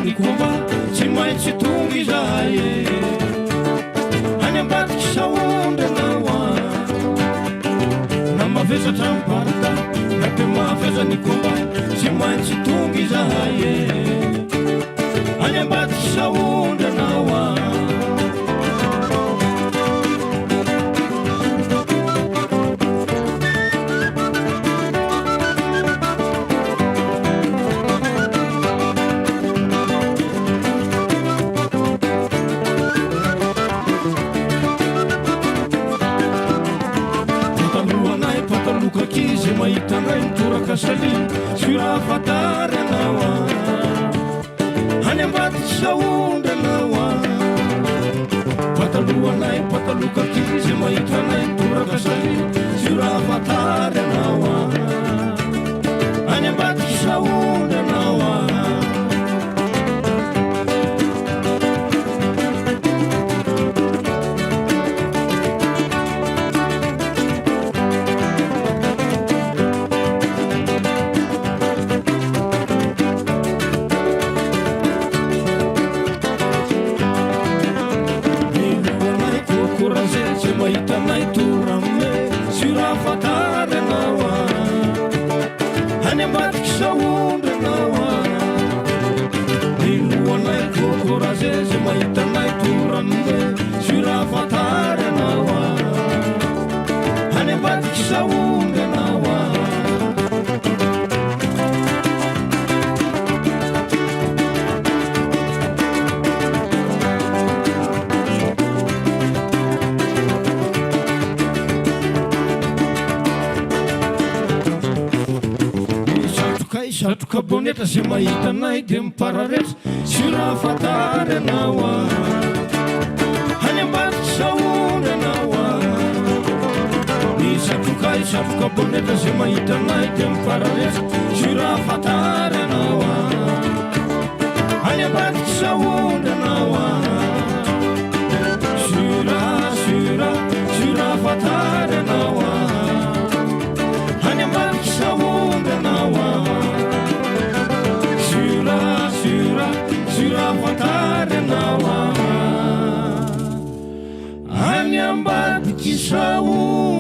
ny komba tsy maintsy tonga izay any ambadiky saondranao a na mavesatra mibarita na te maveza ny komba tsy maintsy tonga izay any ambadiky saondranao a Kizy mahita anay mitoraka sali sy raha fatary anao a any ambadiky saondranao a patalohanay pataloka kizy mahita anay mitoraka sali sy raha fatary anao a any ambadiky saondranao a hitanay torame sy raha fatary anao a any ambadiky saondranao a nilohanay kokoraze ze mahitanay torame sy raha fatary anao a any ambadiky saondranao a satroka bonetra ze mahitanay de mipararetra sy raha fatary anao a any ambadiky saondranao a ny satroka bonetra ze mahitanay de mipararetra sy raha fatary anao a any ambadiky saondranao a sy raha fatary anao a any ambadiky saondranao a Sura fatary anao a any ambadiky saondranao